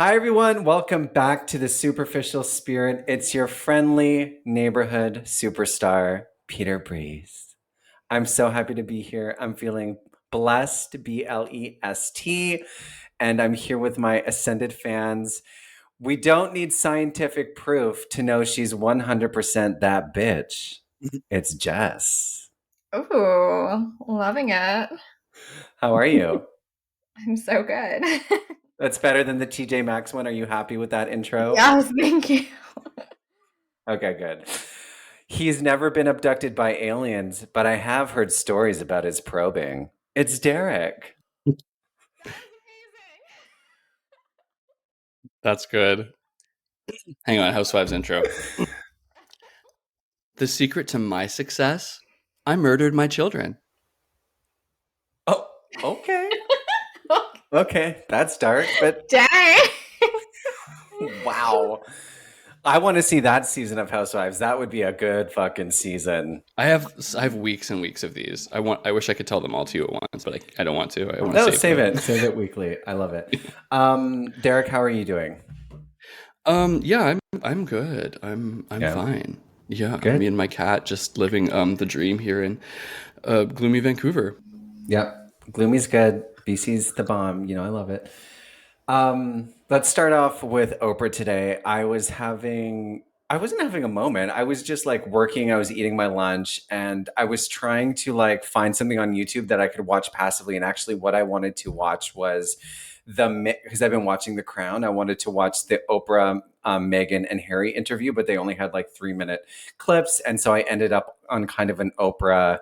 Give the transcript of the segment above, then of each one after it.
Hi, everyone. Welcome back to the Superficial Spirit. It's your friendly neighborhood superstar, Peter Breeze. I'm so happy to be here. I'm feeling blessed, BLEST, and I'm here with my ascended fans. We don't need scientific proof to know she's 100% that bitch. It's Jess. Ooh, loving it. How are you? I'm so good. That's better than the TJ Maxx one. Are you happy with that intro? Yes, thank you. Okay, good. He's never been abducted by aliens, but I have heard stories about his probing. It's Derek. That's good. Hang on, Housewives intro. The secret to my success? I murdered my children. Oh, okay. Okay, that's dark, but Dang. wow. I want to see that season of Housewives. That would be a good fucking season. I have weeks and weeks of these. I wish I could tell them all to you at once, but I don't want to. I want to No, save them. Save it weekly. I love it. Derek, how are you doing? Yeah, I'm good. I'm Yeah. fine. Yeah, Good. me and my cat just living the dream here in gloomy Vancouver. Yep. Gloomy's good. BC's the bomb. I love it. Let's start off with Oprah today. I wasn't having a moment. I was just like working. I was eating my lunch and I was trying to like find something on YouTube that I could watch passively. And actually what I wanted to watch was because I've been watching The Crown. I wanted to watch the Oprah, Meghan and Harry interview, but they only had like 3-minute clips. And so I ended up on kind of an Oprah,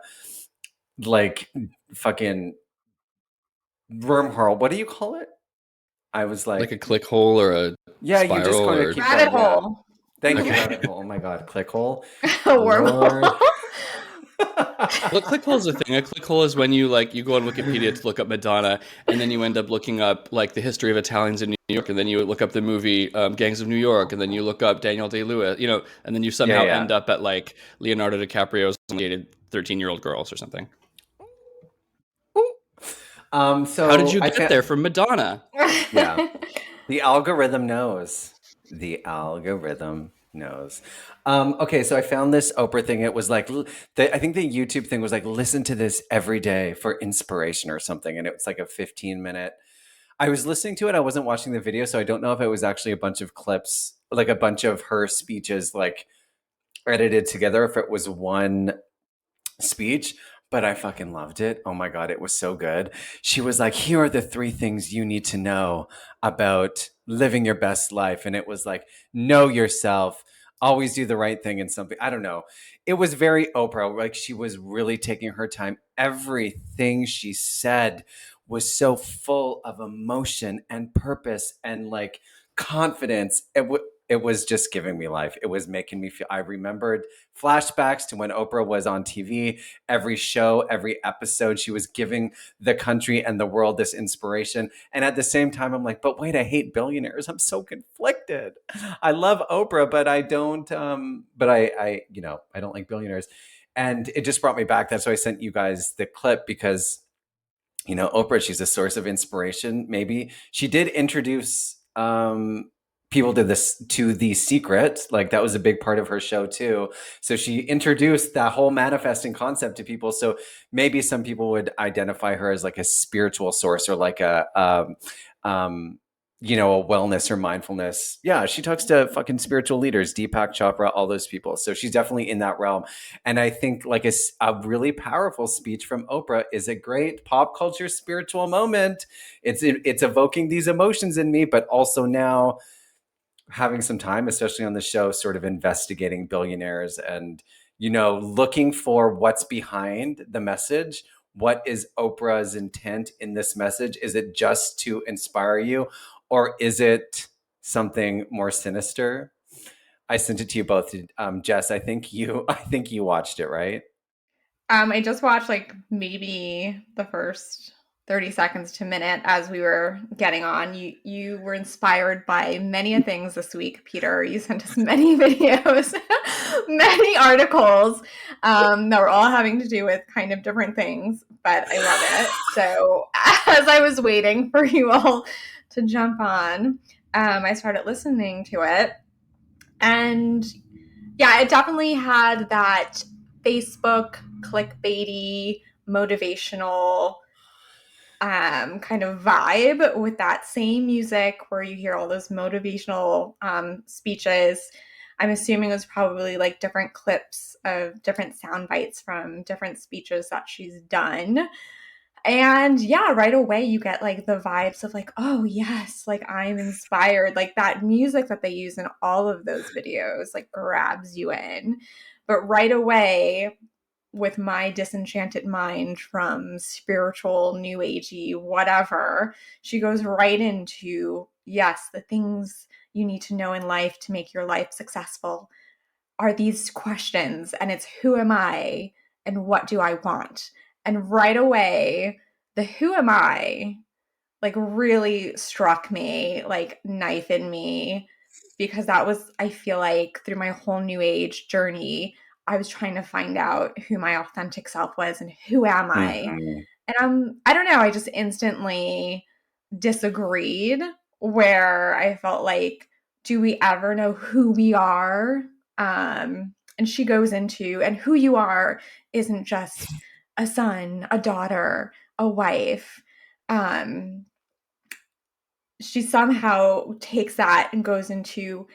like fucking wormhole. What do you call it? I was Like a click hole or a yeah, you just spiral kind or of keep Rabbit going. Yeah. hole. Thank you, Okay. rabbit hole. Oh my god, click hole. A wormhole. Well, a click hole is a thing. A click hole is when you go on Wikipedia to look up Madonna, and then you end up looking up like the history of Italians in New York, and then you look up the movie Gangs of New York, and then you look up Daniel Day-Lewis, and then you somehow Yeah. end up at like Leonardo DiCaprio's dated 13-year-old girls or something. So How did you get there from Madonna? Yeah. The algorithm knows. The algorithm knows. Okay, so I found this Oprah thing. It was like I think the YouTube thing was like listen to this every day for inspiration or something, and it was like a 15-minute. I was listening to it. I wasn't watching the video, so I don't know if it was actually a bunch of clips, like a bunch of her speeches, like edited together. If it was one speech, but I fucking loved it. Oh my God, it was so good. She was like, here are the 3 things you need to know about living your best life. And it was like, know yourself, always do the right thing in something. I don't know. It was very Oprah. Like she was really taking her time. Everything she said was so full of emotion and purpose and like confidence. It was just giving me life. It was making me feel. I remembered flashbacks to when Oprah was on TV. Every show, every episode, she was giving the country and the world this inspiration. And at the same time, I'm like, but wait, I hate billionaires. I'm so conflicted. I love Oprah, but I don't. But I don't like billionaires. And it just brought me back. That's why I sent you guys the clip because Oprah, she's a source of inspiration. Maybe she did introduce people to The Secret. Like that was a big part of her show too. So she introduced that whole manifesting concept to people. So maybe some people would identify her as like a spiritual source or like a wellness or mindfulness. Yeah, she talks to fucking spiritual leaders, Deepak Chopra, all those people. So she's definitely in that realm. And I think like a really powerful speech from Oprah is a great pop culture spiritual moment. It's evoking these emotions in me, but also now having some time, especially on the show, sort of investigating billionaires and, looking for what's behind the message. What is Oprah's intent in this message? Is it just to inspire you? Or is it something more sinister? I sent it to you both, Jess. I think you watched it, right? I just watched like maybe the first 30 seconds to a minute as we were getting on. You were inspired by many things this week, Peter. You sent us many videos, many articles that were all having to do with kind of different things, but I love it. So as I was waiting for you all to jump on, I started listening to it. And yeah, it definitely had that Facebook clickbaity, motivational kind of vibe with that same music where you hear all those motivational speeches. I'm assuming it was probably like different clips of different sound bites from different speeches that she's done. And yeah, right away you get like the vibes of like, oh yes, like I'm inspired. Like that music that they use in all of those videos like grabs you in. But right away, with my disenchanted mind from spiritual, new agey, whatever, she goes right into yes, the things you need to know in life to make your life successful are these questions, and it's who am I and what do I want? And right away, the who am I like really struck me, like knife in me, because that was, I feel like, through my whole new age journey, I was trying to find out who my authentic self was and who am I. Mm-hmm. And I don't know, I just instantly disagreed, where I felt like, do we ever know who we are? And she goes into, and who you are isn't just a son, a daughter, a wife. Um, she somehow takes that and goes into,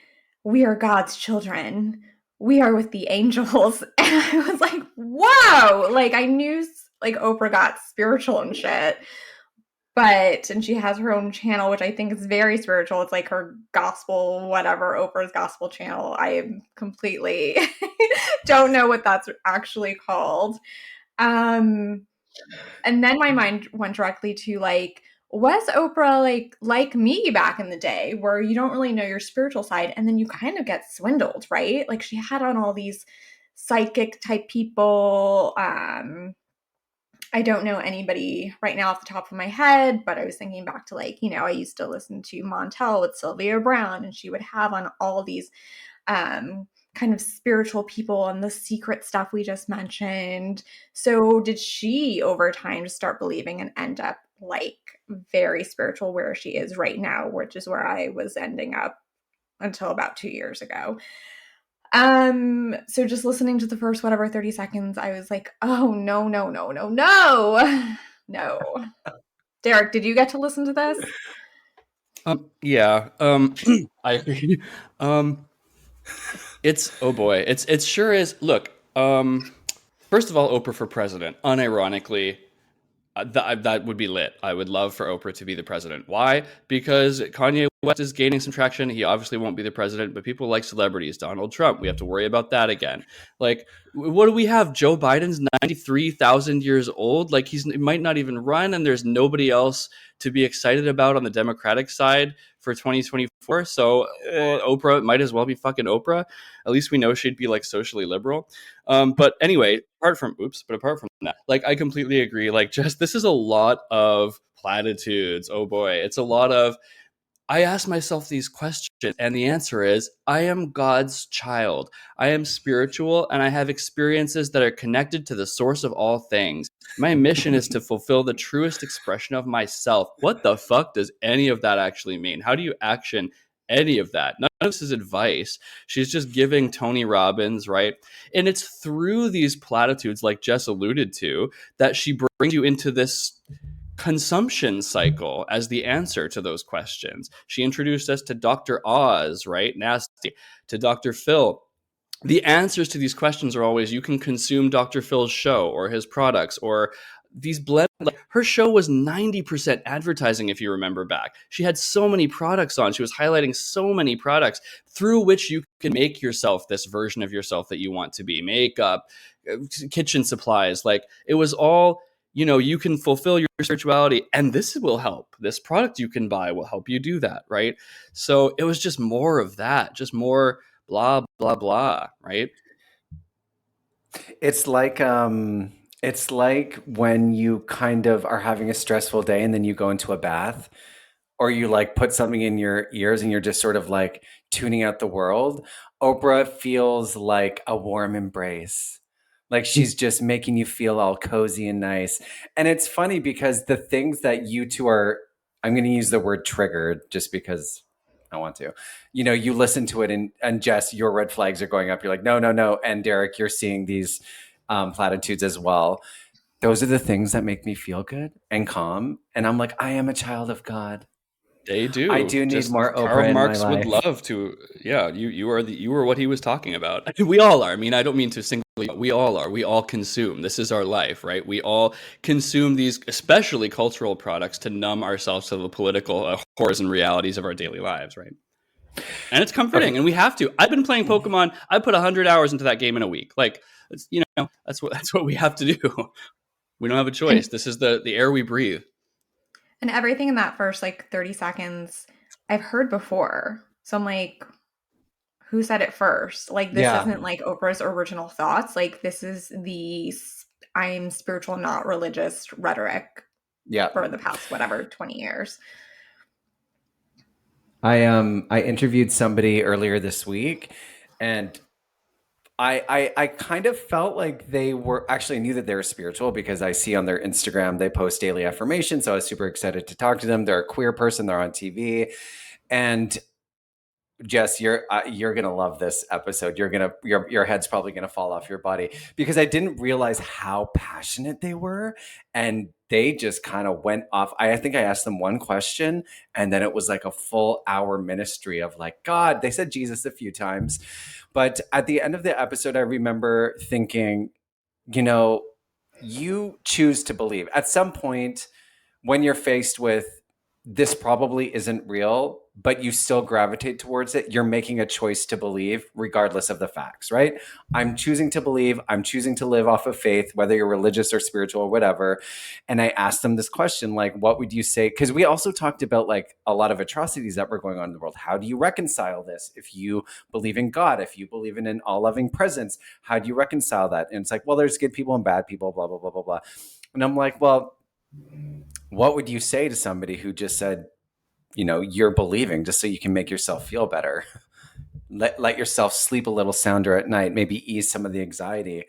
we are God's children. We are with the angels. And I was like, whoa! Like I knew like Oprah got spiritual and shit. And she has her own channel, which I think is very spiritual. It's like her gospel, whatever, Oprah's gospel channel. I completely don't know what that's actually called. Um, and then my mind went directly to like, was Oprah like me back in the day, where you don't really know your spiritual side and then you kind of get swindled, right? Like she had on all these psychic type people. I don't know anybody right now off the top of my head, but I was thinking back to like, I used to listen to Montel with Sylvia Brown, and she would have on all these kind of spiritual people and the secret stuff we just mentioned. So did she over time just start believing and end up like very spiritual where she is right now, which is where I was ending up until about 2 years ago. So just listening to the first whatever 30 seconds, I was like, oh no, no, no, no, no. No. Derek, did you get to listen to this? Yeah. I agree. It's oh boy. It sure is. Look. First of all, Oprah for president. Unironically, that would be lit. I would love for Oprah to be the president. Why? Because Kanye West is gaining some traction. He obviously won't be the president, but people like celebrities. Donald Trump, we have to worry about that again. Like, what do we have? Joe Biden's 93,000 years old. Like, he might not even run, and there's nobody else to be excited about on the Democratic side for 2024. So Oprah might as well be fucking Oprah. At least we know she'd be like socially liberal. But anyway, apart from that, like I completely agree. Like just this is a lot of platitudes. Oh boy, it's a lot of I ask myself these questions, and the answer is I am God's child. I am spiritual, and I have experiences that are connected to the source of all things. My mission is to fulfill the truest expression of myself. What the fuck does any of that actually mean? How do you action any of that? None of this is advice. She's just giving Tony Robbins, right? And it's through these platitudes, like Jess alluded to, that she brings you into this consumption cycle as the answer to those questions. She introduced us to Dr. Oz, right? Nasty, to Dr. Phil. The answers to these questions are always you can consume Dr. Phil's show or his products or these blend. Like her show was 90% advertising, if you remember back. She had so many products on. She was highlighting so many products through which you can make yourself this version of yourself that you want to be. Makeup, kitchen supplies. Like it was all you can fulfill your spirituality and this will help. This product you can buy will help you do that, right? So it was just more of that, just more blah, blah, blah, right? It's like when you kind of are having a stressful day and then you go into a bath or you like put something in your ears and you're just sort of like tuning out the world. Oprah feels like a warm embrace. Like she's just making you feel all cozy and nice. And it's funny because the things that you two are, I'm going to use the word triggered just because I want to. You listen to it, and Jess, your red flags are going up. You're like, no, no, no. And Derek, you're seeing these platitudes as well. Those are the things that make me feel good and calm. And I'm like, I am a child of God. They I do. do need Just more Karl Oprah in my Marx would life. love to. Yeah, you are what he was talking about. We all are. I mean, I don't mean to singly. We all are. We all consume. This is our life, right? We all consume these, especially cultural products, to numb ourselves to the political horrors and realities of our daily lives, right? And it's comforting, Okay. and we have to. I've been playing Pokemon. I put 100 hours into that game in a week. Like, that's what we have to do. We don't have a choice. And This is the air we breathe. and everything in that first like 30 seconds I've heard before. So I'm like, who said it first? Like, this Yeah. isn't like Oprah's original thoughts. Like, this is I'm spiritual, not religious rhetoric Yeah. for the past, whatever, 20 years. I interviewed somebody earlier this week, and I kind of felt like they were actually knew that they were spiritual because I see on their Instagram they post daily affirmations. So I was super excited to talk to them. They're a queer person. They're on TV, and Jess, you're gonna love this episode. Your head's probably gonna fall off your body because I didn't realize how passionate they were, and they just kind of went off. I think I asked them one question, and then it was like a full hour ministry of like God. They said Jesus a few times, but at the end of the episode, I remember thinking, you know, you choose to believe at some point when you're faced with this probably isn't real, but you still gravitate towards it, you're making a choice to believe regardless of the facts, right? I'm choosing to believe, I'm choosing to live off of faith, whether you're religious or spiritual or whatever. And I asked them this question, like, what would you say? Because we also talked about like a lot of atrocities that were going on in the world. How do you reconcile this? If you believe in God, if you believe in an all loving presence, how do you reconcile that? And it's like, well, there's good people and bad people, blah, blah, blah, blah, blah. And I'm like, well, what would you say to somebody who just said, you're believing just so you can make yourself feel better? Let yourself sleep a little sounder at night, maybe ease some of the anxiety.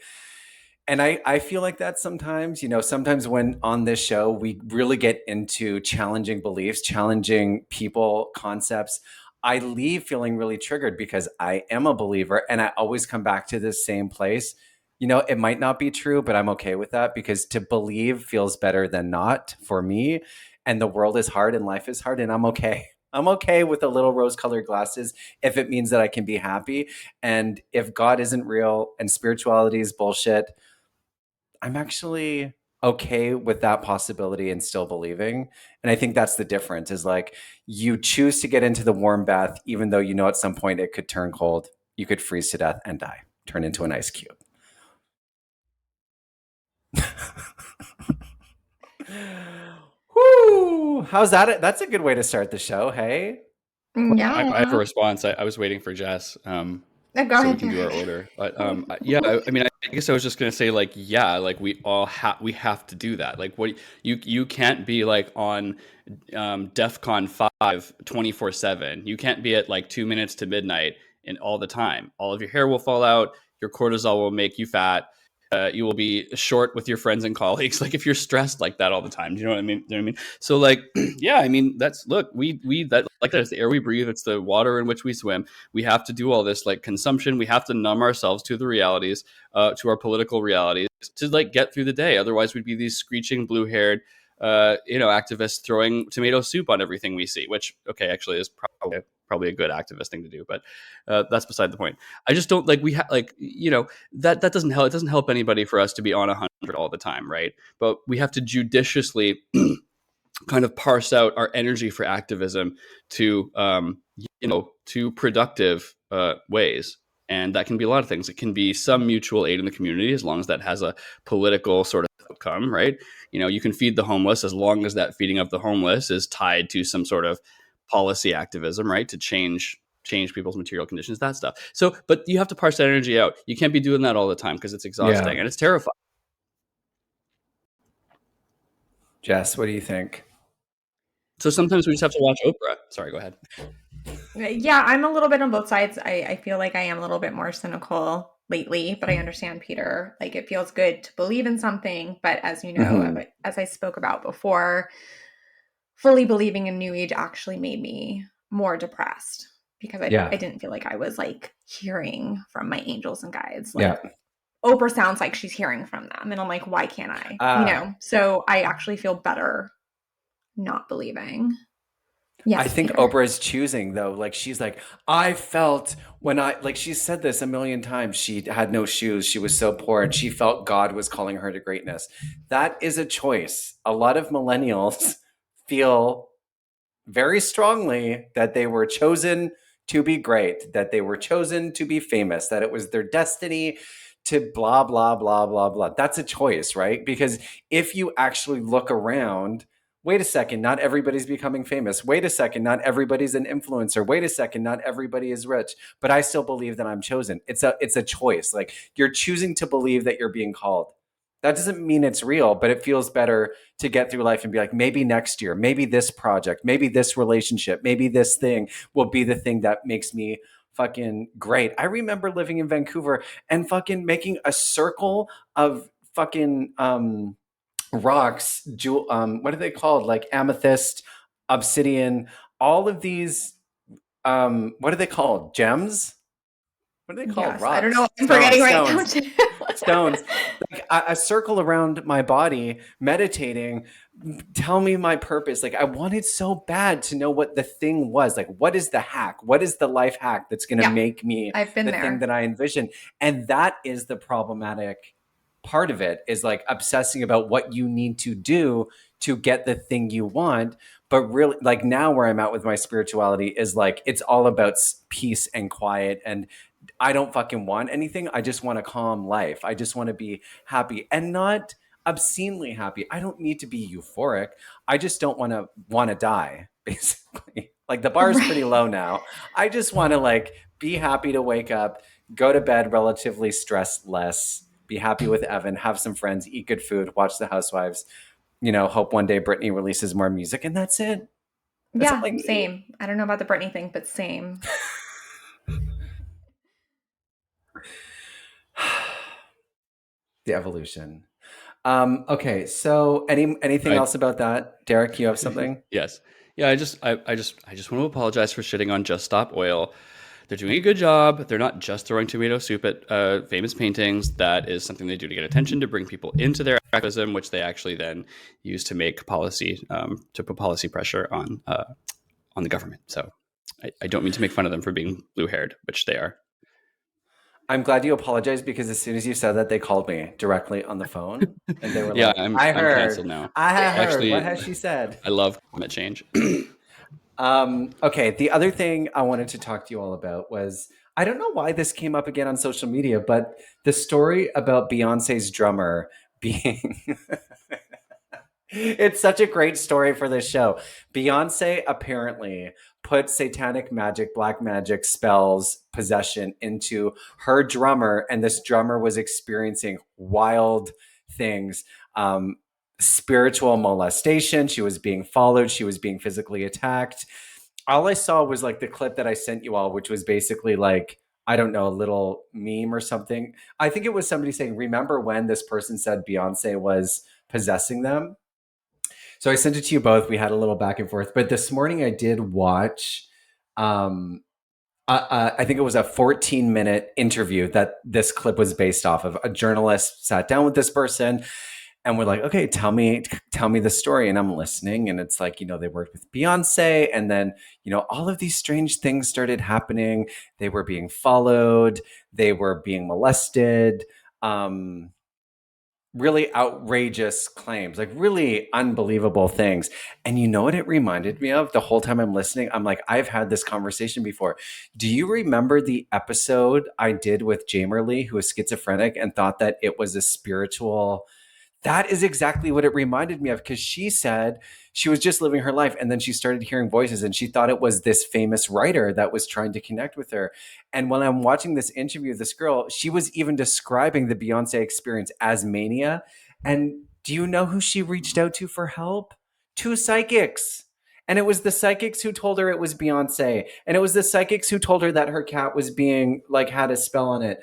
And I feel like that sometimes, sometimes when on this show, we really get into challenging beliefs, challenging people, concepts. I leave feeling really triggered because I am a believer and I always come back to this same place. It might not be true, but I'm okay with that because to believe feels better than not for me. And the world is hard and life is hard, and I'm okay. I'm okay with the little rose colored glasses if it means that I can be happy. And if God isn't real and spirituality is bullshit, I'm actually okay with that possibility and still believing. And I think that's the difference is like you choose to get into the warm bath, even though at some point it could turn cold. You could freeze to death and die, turn into an ice cube. Whoo! How's that? That's a good way to start the show. Hey. I have a Yeah. response. I was waiting for Jess, Go so we ahead, can do our Derek. order. But yeah, I mean, I guess I was just gonna say like, yeah, like we have to do that. Like, what you can't be like on DEFCON 5 24/7. You can't be at like 2 minutes to midnight and all the time. All of your hair will fall out. Your cortisol will make you fat. You will be short with your friends and colleagues. Like if you're stressed like that all the time, do you know what I mean? Do you know what I mean? So like, yeah, I mean, that's the air we breathe. It's the water in which we swim. We have to do all this like consumption. We have to numb ourselves to the realities, to our political realities to like get through the day. Otherwise we'd be these screeching blue-haired, activists throwing tomato soup on everything we see, which, okay, actually is probably a good activist thing to do, but that's beside the point. I just don't like that doesn't help. It doesn't help anybody for us to be on 100 all the time, right? But we have to judiciously kind of parse out our energy for activism to to productive ways. And that can be a lot of things. It can be some mutual aid in the community as long as that has a political sort of outcome, right? You can feed the homeless as long as that feeding of the homeless is tied to some sort of policy activism, right? To change people's material conditions, that stuff. So, but you have to parse that energy out. You can't be doing that all the time because it's exhausting Yeah. and it's terrifying. Jess, what do you think? So sometimes we just have to watch Oprah. Sorry, go ahead. Yeah, I'm a little bit on both sides. I feel like I am a little bit more cynical lately, but I understand Peter. Like it feels good to believe in something, but as you know, Mm-hmm. as I spoke about before, fully believing in New Age actually made me more depressed because I Yeah. didn't feel like I was like hearing from my angels and guides. Yeah. Like Oprah sounds like she's hearing from them. And I'm like, why can't I? So I actually feel better not believing. I Yes, think Peter. Oprah is choosing though. Like she's like, I felt when I like she's said this a million times. She had no shoes. She was so poor and she felt God was calling her to greatness. That is a choice. A lot of millennials feel very strongly that they were chosen to be great, that they were chosen to be famous, that it was their destiny to blah, blah, blah, blah, blah. That's a choice, right? Because if you actually look around, wait a second, not everybody's becoming famous. Wait a second, not everybody's an influencer. Wait a second, not everybody is rich, but I still believe that I'm chosen. It's a choice. Like you're choosing to believe that you're being called. That doesn't mean it's real, but it feels better to get through life and be like, maybe next year, maybe this project, maybe this relationship, maybe this thing will be the thing that makes me fucking great. I remember living in Vancouver and fucking making a circle of fucking rocks, jewel, what are they called? Like amethyst, obsidian, all of these, what are they called? Gems? What are they called? Yes, I don't Rocks, know. I'm forgetting right now. stones, stones, like a circle around my body, meditating. Tell me my purpose. Like I wanted so bad to know what the thing was. Like, what is the hack? What is the life hack that's going to Yeah, make me I've been the thing there. that I envision? And that is the problematic part of it, is like obsessing about what you need to do to get the thing you want. But really, like now where I'm at with my spirituality is like, it's all about peace and quiet, and I don't fucking want anything. I just want a calm life. I just want to be happy and not obscenely happy. I don't need to be euphoric. I just don't want to die, basically. Like the bar is pretty Right. low now. I just want to like be happy to wake up, go to bed relatively stressed less, be happy with Evan, have some friends, eat good food, watch the Housewives, hope one day Britney releases more music, and that's it. That's all Yeah, I need. same. I don't know about the Britney thing, but same. The evolution. Okay, so anything I else about that, Derek? You have something? yes. Yeah, I just want to apologize for shitting on Just Stop Oil. They're doing a good job. They're not just throwing tomato soup at famous paintings. That is something they do to get attention, to bring people into their activism, which they actually then use to make policy, to put policy pressure on the government. So I don't mean to make fun of them for being blue haired, which they are. I'm glad you apologized because as soon as you said that, they called me directly on the phone and they were Yeah, like, "I I'm heard, canceled now. I have heard. What Actually, has she said?" I love climate change. Okay, the other thing I wanted to talk to you all about was, I don't know why this came up again on social media, but the story about Beyonce's drummer being it's such a great story for this show. Beyonce apparently put satanic magic, black magic spells, possession into her drummer, and this drummer was experiencing wild things. Spiritual molestation. She was being followed. She was being physically attacked. All I saw was like the clip that I sent you all, which was basically like, I don't know, a little meme or something. I think it was somebody saying, remember when this person said Beyonce was possessing them? So I sent it to you both. We had a little back and forth. But this morning I did watch, um, I think it was a 14-minute interview that this clip was based off of. A journalist sat down with this person and we're like, okay, tell me the story. And I'm listening. And it's like, they worked with Beyonce. And then, all of these strange things started happening. They were being followed. They were being molested. Really outrageous claims, like really unbelievable things. And you know what it reminded me of the whole time I'm listening? I'm like, I've had this conversation before. Do you remember the episode I did with Jamerly, who was schizophrenic and thought that it was a spiritual? That is exactly what it reminded me of, because she said she was just living her life and then she started hearing voices and she thought it was this famous writer that was trying to connect with her. And when I'm watching this interview of this girl, she was even describing the Beyonce experience as mania. And do you know who she reached out to for help? Two psychics. And it was the psychics who told her it was Beyonce. And it was the psychics who told her that her cat was being like had a spell on it.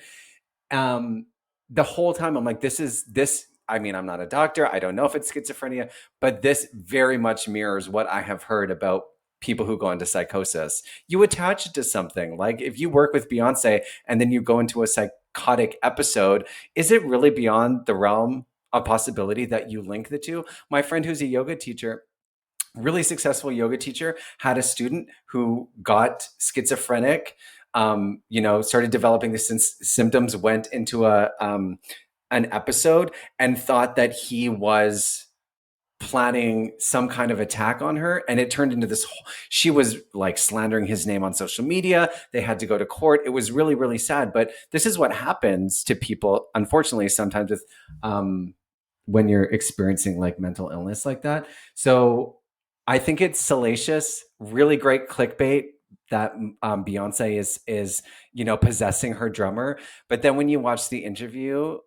um the whole time I'm like, this I mean, I'm not a doctor, I don't know if it's schizophrenia, but this very much mirrors what I have heard about people who go into psychosis. You attach it to something. Like if you work with Beyonce and then you go into a psychotic episode, is it really beyond the realm of possibility that you link the two? My friend who's a yoga teacher, really successful yoga teacher, had a student who got schizophrenic, started developing the symptoms, went into an episode and thought that he was planning some kind of attack on her, and it turned into this she was like slandering his name on social media. They had to go to court. It was really, really sad, but this is what happens to people, unfortunately, sometimes with when you're experiencing like mental illness like that. So I think it's salacious, really great clickbait that Beyonce is possessing her drummer, but then when you watch the interview,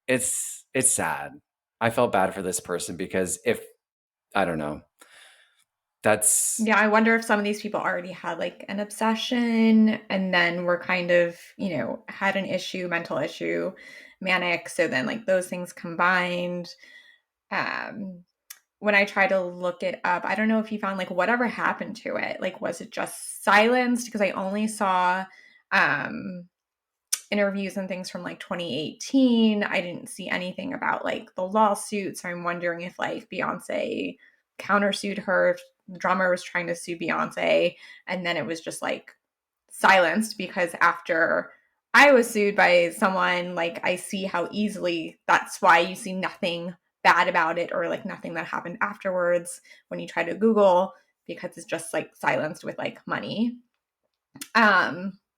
it's sad. I felt bad for this person because I don't know, yeah, I wonder if some of these people already had like an obsession and then were kind of, had an issue, mental issue, manic. So then like those things combined. When I try to look it up, I don't know if you found like whatever happened to it. Like, was it just silenced? Because I only saw interviews and things from like 2018. I didn't see anything about like the lawsuit. So I'm wondering if like Beyonce countersued her, if the drummer was trying to sue Beyonce, and then it was just like silenced because after I was sued by someone, like I see how easily that's why you see nothing bad about it or like nothing that happened afterwards when you try to Google, because it's just like silenced with like money.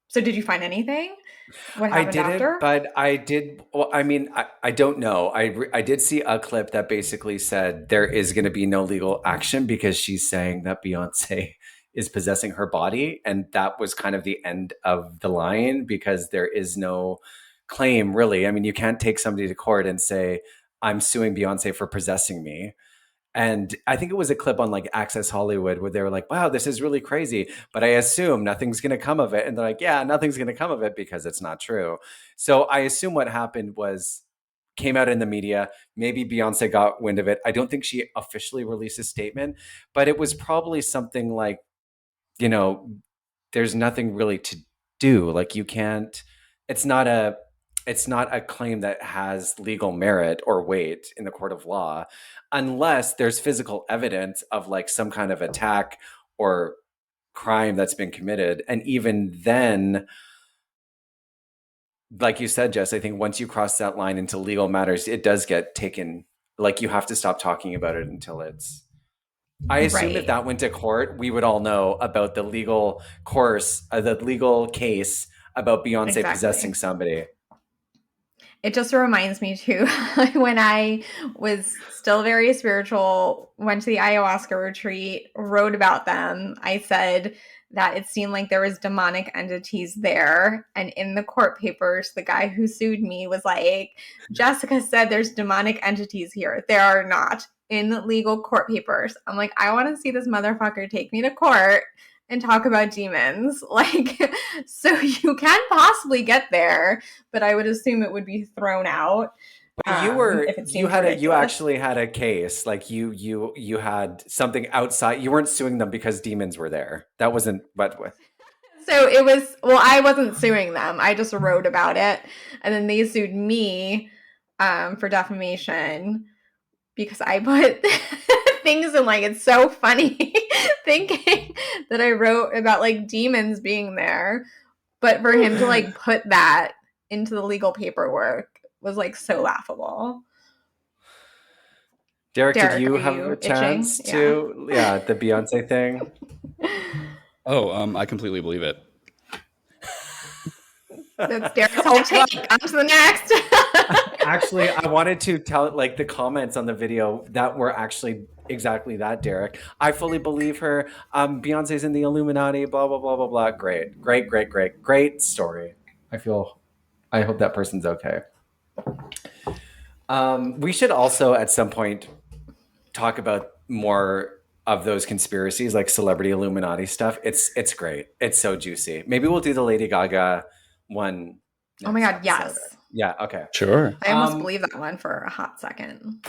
So did you find anything? What I happened after? didn't, but I did. Well, I mean, I don't know. I did see a clip that basically said there is going to be no legal action because she's saying that Beyonce is possessing her body. And that was kind of the end of the line because there is no claim, really. I mean, you can't take somebody to court and say, I'm suing Beyonce for possessing me. And I think it was a clip on like Access Hollywood where they were like, wow, this is really crazy, but I assume nothing's going to come of it. And they're like, yeah, nothing's going to come of it because it's not true. So I assume what happened was came out in the media. Maybe Beyonce got wind of it. I don't think she officially released a statement, but it was probably something like, there's nothing really to do. Like you can't, it's not a, it's not a claim that has legal merit or weight in the court of law unless there's physical evidence of like some kind of attack or crime that's been committed. And even then, like you said, Jess, I think once you cross that line into legal matters, it does get taken, like you have to stop talking about it until it's, I assume if that went to court, we would all know about the legal course, the legal case about Beyonce possessing somebody. It just reminds me too, when I was still very spiritual, went to the ayahuasca retreat, wrote about them. I said that it seemed like there was demonic entities there. And in the court papers, the guy who sued me was like, Jessica said there's demonic entities here. There are not in legal court papers. I'm like, I want to see this motherfucker take me to court and talk about demons. Like, so you can possibly get there, but I would assume it would be thrown out. You actually had a case, like you had something outside. You weren't suing them because demons were there. That wasn't what. So it was, well, I wasn't suing them. I just wrote about it. And then they sued me for defamation because I put things in, like, it's so funny thinking that I wrote about like demons being there, but for him to like put that into the legal paperwork was like so laughable. Derek, did you have a chance to, the Beyonce thing? Oh, I completely believe it. That's Derek's whole take. On to the next. Actually, I wanted to tell like the comments on the video that were actually exactly that, Derek. I fully believe her. Beyonce's in the Illuminati, blah, blah, blah, blah, blah. Great story. I hope that person's okay. We should also at some point talk about more of those conspiracies, like celebrity Illuminati stuff. It's great. It's so juicy. Maybe we'll do the Lady Gaga one. Oh my God, yes. Yeah, okay. Sure. I almost believe that one for a hot second.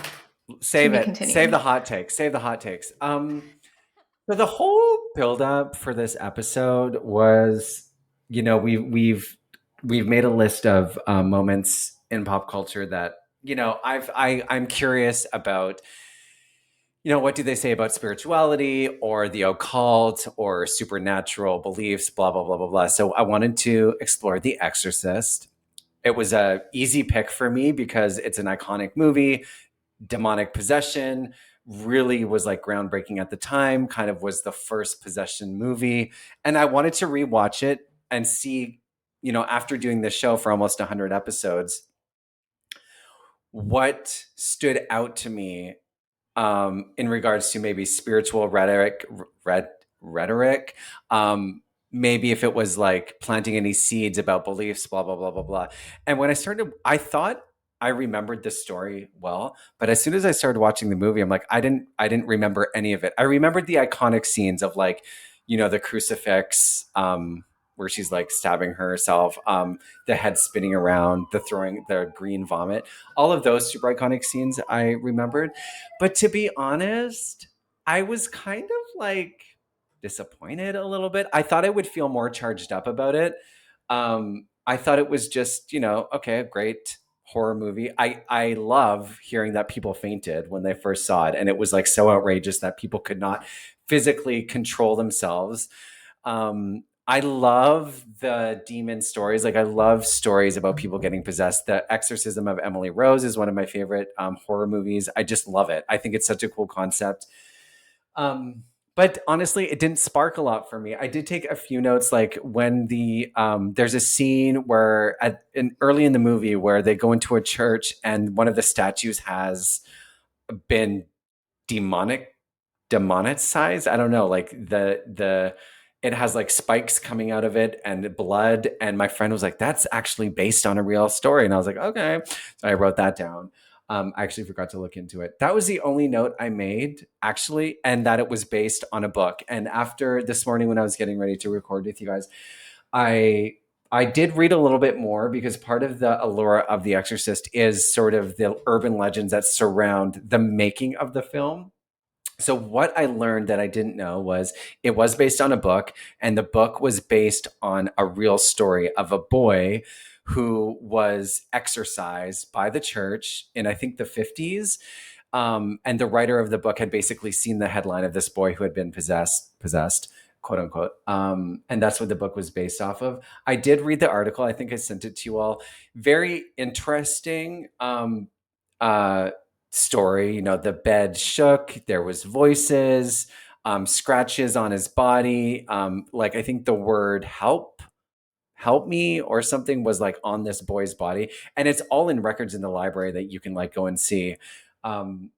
Save it. Save the hot takes. So the whole buildup for this episode was, we've made a list of moments in pop culture that I'm curious about. What do they say about spirituality or the occult or supernatural beliefs? Blah blah blah blah blah. So I wanted to explore The Exorcist. It was a easy pick for me because it's an iconic movie. Demonic possession really was like groundbreaking at the time, kind of was the first possession movie. And I wanted to rewatch it and see, after doing this show for almost 100 episodes, what stood out to me in regards to maybe spiritual rhetoric. Maybe if it was like planting any seeds about beliefs, blah blah blah blah blah. And when I started, I thought I remembered the story well, but as soon as I started watching the movie, I'm like, I didn't remember any of it. I remembered the iconic scenes of like, the crucifix. Where she's like stabbing herself, the head spinning around, the throwing the green vomit, all of those super iconic scenes I remembered. But to be honest, I was kind of like disappointed a little bit. I thought I would feel more charged up about it. I thought it was just, okay, a great horror movie. I love hearing that people fainted when they first saw it. And it was like so outrageous that people could not physically control themselves. I love the demon stories. Like I love stories about people getting possessed. The Exorcism of Emily Rose is one of my favorite horror movies. I just love it. I think it's such a cool concept. But honestly, it didn't spark a lot for me. I did take a few notes, like when there's a scene where early in the movie where they go into a church and one of the statues has been demonetized. I don't know, like the it has like spikes coming out of it and blood. And my friend was like, that's actually based on a real story. And I was like, okay. So I wrote that down. I actually forgot to look into it. That was the only note I made, actually, and that it was based on a book. And after this morning, when I was getting ready to record with you guys, I I did read a little bit more because part of the allure of The Exorcist is sort of the urban legends that surround the making of the film. So what I learned that I didn't know was it was based on a book, and the book was based on a real story of a boy who was exorcised by the church in, I think, the 50s. And the writer of the book had basically seen the headline of this boy who had been possessed, quote unquote. And that's what the book was based off of. I did read the article. I think I sent it to you all. Very interesting. Uh, Story. The bed shook, there was voices, scratches on his body, like I think the word help me or something was like on this boy's body, and it's all in records in the library that you can like go and see. um,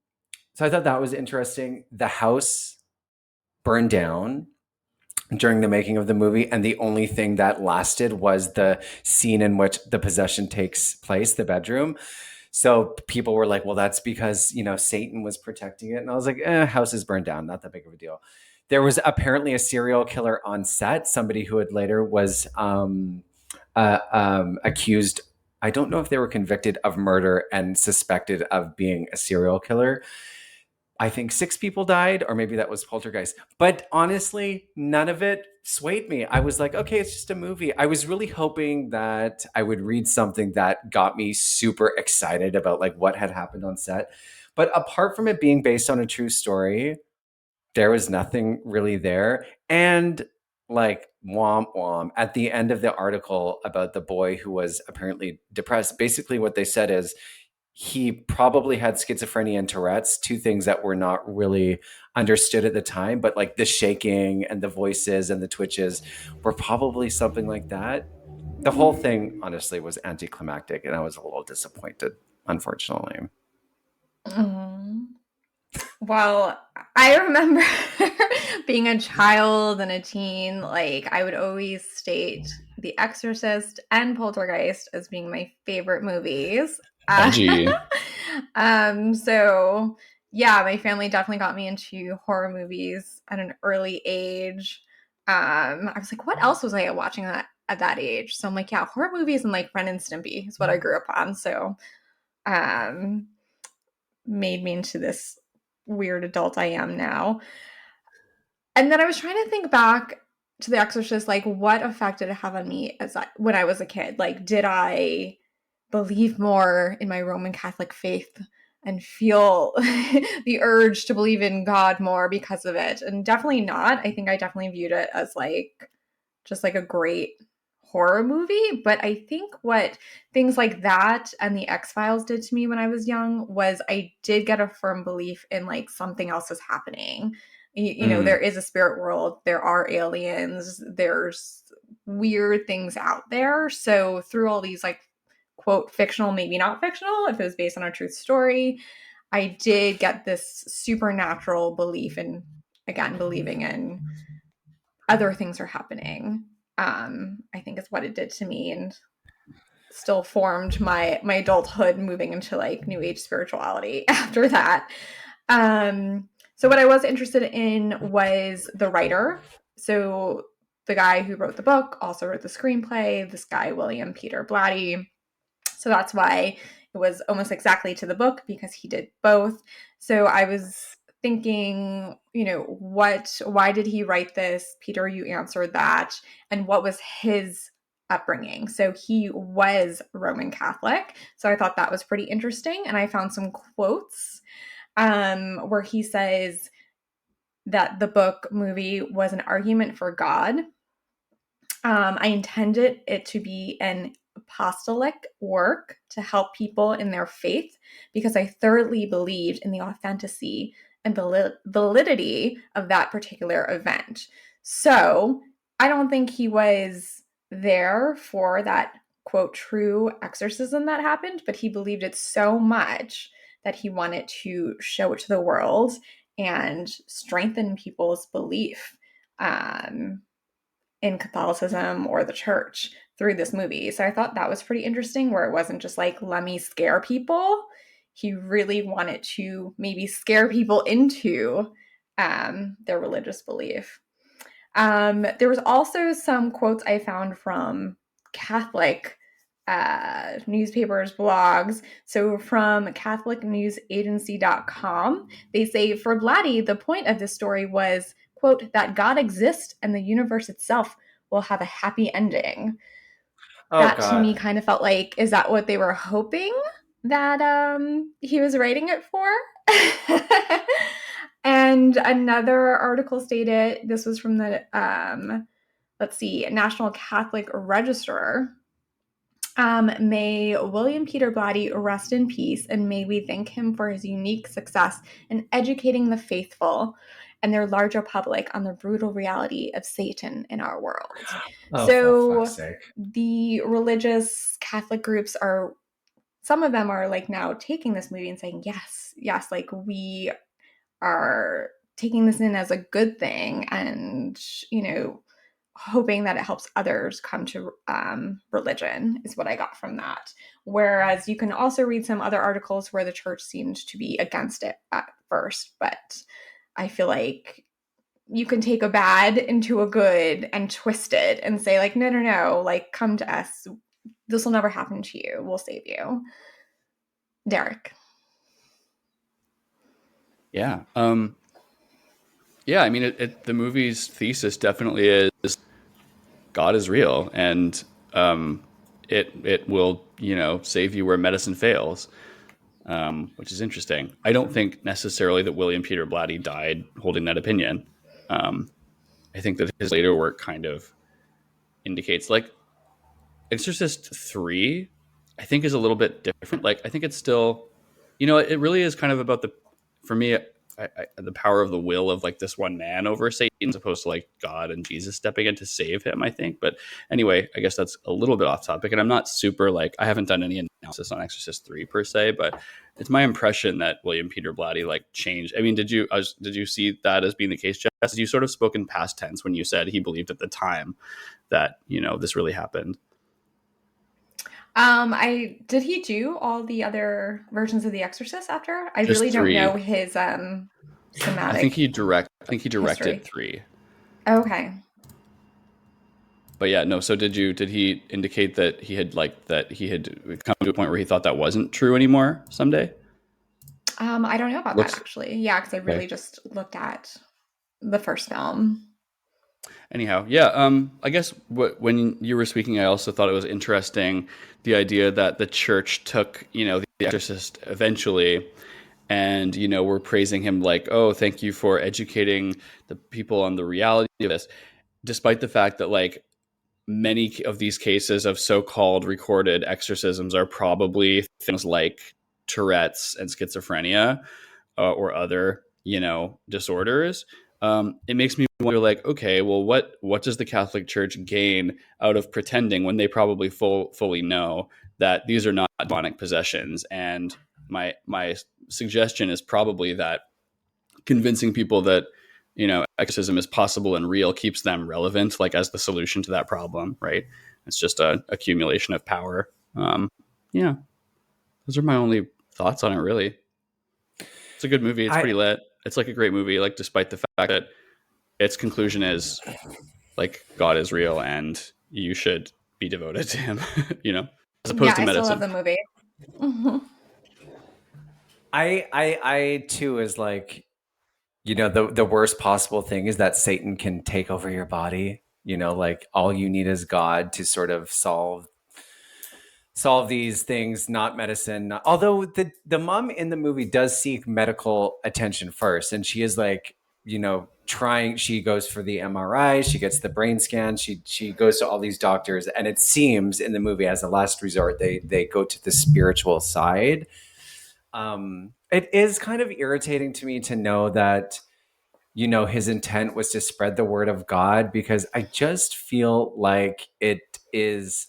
so I thought that was interesting. The house burned down during the making of the movie, and the only thing that lasted was the scene in which the possession takes place, the bedroom. So people were like, well, that's because, Satan was protecting it. And I was like, house is burned down, not that big of a deal. There was apparently a serial killer on set, somebody who had later was accused. I don't know if they were convicted of murder and suspected of being a serial killer. I think 6 people died, or maybe that was Poltergeist. But honestly, none of it swayed me. I was like, okay, it's just a movie. I was really hoping that I would read something that got me super excited about like what had happened on set. But apart from it being based on a true story, there was nothing really there. And like womp womp at the end of the article about the boy who was apparently depressed, basically what they said is he probably had schizophrenia and Tourette's, two things that were not really understood at the time, but like the shaking and the voices and the twitches were probably something like that. The whole thing, honestly, was anticlimactic, and I was a little disappointed, unfortunately. Mhm. Well, I remember being a child and a teen, like I would always state The Exorcist and Poltergeist as being my favorite movies. Edgy. So yeah, my family definitely got me into horror movies at an early age. I was like, what else was I watching at that age? So I'm like, yeah, horror movies and like Ren and Stimpy is what I grew up on. So um made me into this weird adult I am now. And then I was trying to think back to The Exorcist, like what effect did it have on me when I was a kid? Like, did I believe more in my Roman Catholic faith and feel the urge to believe in God more because of it? And definitely not. I think I definitely viewed it as like just like a great horror movie. But I think what things like that and the X-Files did to me when I was young was I did get a firm belief in like something else is happening. You know, there is a spirit world, there are aliens, there's weird things out there. So through all these like quote fictional, maybe not fictional, if it was based on a true story, I did get this supernatural belief in, again, believing in other things are happening. I think is what it did to me, and still formed my adulthood, moving into like new age spirituality after that. So what I was interested in was the writer. So the guy who wrote the book also wrote the screenplay, this guy William Peter Blatty. So that's why it was almost exactly to the book, because he did both. So I was thinking, you know, why did he write this? Peter, you answered that. And what was his upbringing? So he was Roman Catholic. So I thought that was pretty interesting. And I found some quotes where he says that the book movie was an argument for God. I intended it to be an apostolic work to help people in their faith because I thoroughly believed in the authenticity and validity of that particular event. So I don't think he was there for that quote true exorcism that happened, but he believed it so much that he wanted to show it to the world and strengthen people's belief. In Catholicism or the church through this movie. So I thought that was pretty interesting, where it wasn't just like, let me scare people. He really wanted to maybe scare people into their religious belief. There was also some quotes I found from Catholic newspapers, blogs. So from catholicnewsagency.com, they say, for Blatty, the point of this story was, quote, that God exists and the universe itself will have a happy ending. Oh That to me God. kind of felt like, is that what they were hoping that he was writing it for? And another article stated, this was from the let's see, National Catholic Register. May William Peter Blatty rest in peace, and may we thank him for his unique success in educating the faithful and their larger public on the brutal reality of Satan in our world. Oh, for fuck's So sake. the religious Catholic groups are, some of them are like now taking this movie and saying, yes, yes, like we are taking this in as a good thing, and, you know, hoping that it helps others come to religion is what I got from that. Whereas you can also read some other articles where the church seemed to be against it at first, but I feel like you can take a bad into a good and twist it and say like, no, no, no, like come to us. This will never happen to you. We'll save you. Derek. Yeah. Yeah, I mean, the movie's thesis definitely is God is real, and it will, you know, save you where medicine fails, which is interesting. I don't think necessarily that William Peter Blatty died holding that opinion. Um, I think that his later work kind of indicates, like, Exorcist 3, I think, is a little bit different. Like, I think it's still, you know, it really is kind of about for me, the power of the will of like this one man over Satan, as opposed to like God and Jesus stepping in to save him, I think. But anyway, I guess that's a little bit off topic. And I'm not super like, I haven't done any analysis on Exorcist 3 per se, but it's my impression that William Peter Blatty like changed. I mean, did you see that as being the case, Jess? You sort of spoke in past tense when you said he believed at the time that, you know, this really happened. I did he do all the other versions of The Exorcist after? I really Just don't know 3. his I think somatic he directed history. 3. Okay. But yeah, no. So did he indicate that he had come to a point where he thought that wasn't true anymore someday? I don't know about that Looks actually. Yeah, because I okay. really just looked at the first film. Anyhow, yeah. I guess when you were speaking, I also thought it was interesting the idea that the church took, the Exorcist eventually, and we're praising him like, oh, thank you for educating the people on the reality of this, despite the fact that like many of these cases of so-called recorded exorcisms are probably things like Tourette's and schizophrenia, or other, disorders. It makes me wonder, like, okay, well, what does the Catholic Church gain out of pretending when they probably fully know that these are not demonic possessions? And my suggestion is probably that convincing people that exorcism is possible and real keeps them relevant, like as the solution to that problem, right? It's just a accumulation of power. Yeah, those are my only thoughts on it, really. It's a good movie. It's I pretty lit. It's like a great movie, like despite the fact that its conclusion is like God is real and you should be devoted to him, as Yeah, opposed to I still love medicine. the movie. Mhm. I too is like, the worst possible thing is that Satan can take over your body. Like all you need is God to sort of solve these things, not medicine. Although the mom in the movie does seek medical attention first, and she is like, trying. She goes for the MRI, she gets the brain scan, she goes to all these doctors, and it seems in the movie as a last resort they go to the spiritual side. It is kind of irritating to me to know that his intent was to spread the word of God, because I just feel like it is,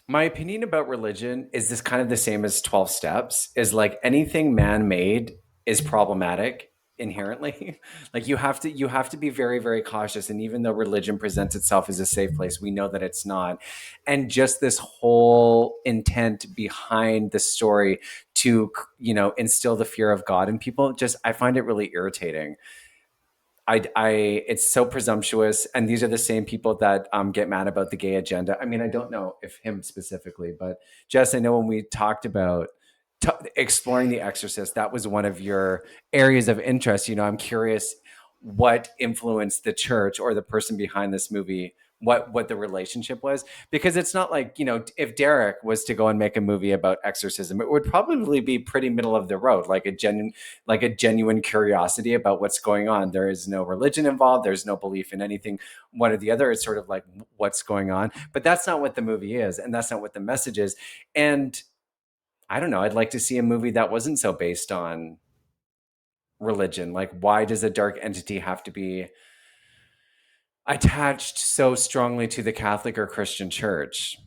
my opinion about religion is this kind of the same as 12 steps, is like anything man made is problematic inherently. Like you have to be very, very cautious, and even though religion presents itself as a safe place, we know that it's not. And just this whole intent behind the story to instill the fear of God in people, just I find it really irritating. It's so presumptuous, and these are the same people that get mad about the gay agenda. I mean, I don't know if him specifically, but Jess, I know when we talked about exploring The Exorcist, that was one of your areas of interest. I'm curious what influenced the church or the person behind this movie, what the relationship was, because it's not like, if Derek was to go and make a movie about exorcism, it would probably be pretty middle of the road, like a genuine curiosity about what's going on. There is no religion involved, there's no belief in anything one or the other. It's sort of like what's going on, but that's not what the movie is, and that's not what the message is. And I don't know, I'd like to see a movie that wasn't so based on religion. Like, why does a dark entity have to be attached so strongly to the Catholic or Christian church?